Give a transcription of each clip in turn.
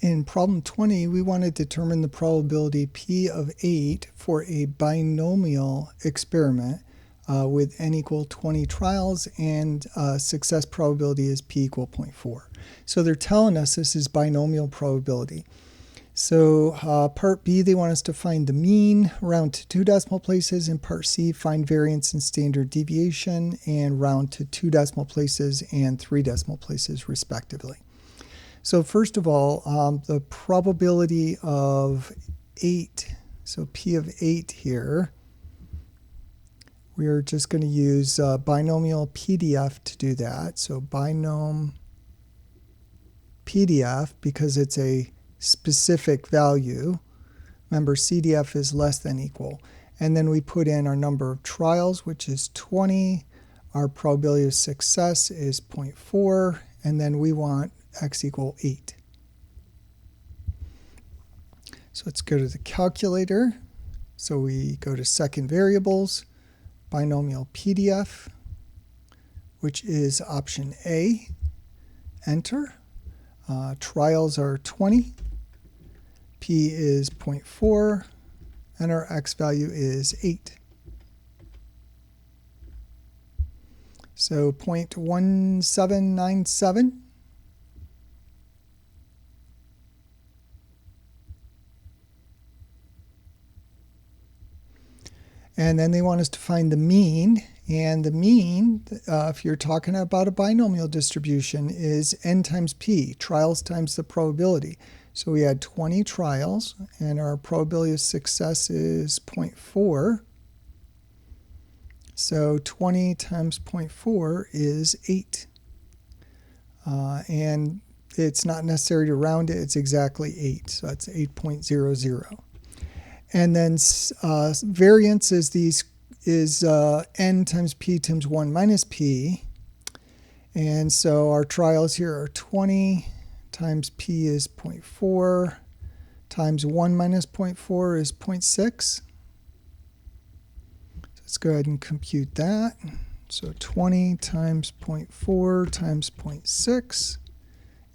In problem 20, we want to determine the probability P of 8 for a binomial experiment with n equal 20 trials, and success probability is P equal 0.4. So they're telling us this is binomial probability. So part B, they want us to find the mean, round to 2 decimal places. In part C, find variance and standard deviation, and round to 2 decimal places and 3 decimal places respectively. So first of all, the probability of 8, so P of 8 here, we're just going to use Binomial Pdf to do that. So Binom Pdf, because it's a specific value. Remember, CDF is less than equal. And then we put in our number of trials, which is 20. Our probability of success is 0.4. And then we want x equal 8. So let's go to the calculator. So we go to second variables, Binomial Pdf, which is option A. Enter. Trials are 20. P is 0.4, and our x value is 8. So 0.1797. And then they want us to find the mean. And the mean, if you're talking about a binomial distribution, is n times p, trials times the probability. So we had 20 trials, and our probability of success is 0.4. So 20 times 0.4 is 8. And it's not necessary to round it. It's exactly 8. So that's 8.00. And then variance is n times p times 1 minus p. And so our trials here are 20 times p is 0.4 times 1 minus 0.4 is 0.6. So let's go ahead and compute that. So 20 times 0.4 times 0.6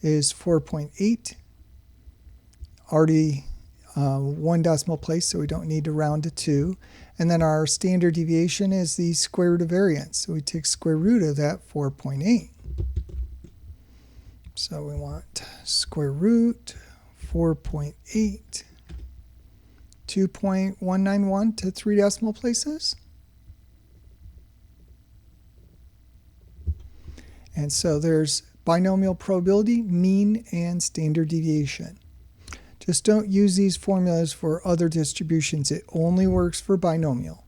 is 4.8. Already 1 decimal place, so we don't need to round to 2. And then our standard deviation is the square root of variance. So we take square root of that 4.8. So we want square root 4.8, 2.191 to 3 decimal places. And so there's binomial probability, mean, and standard deviation. Just don't use these formulas for other distributions. It only works for binomial.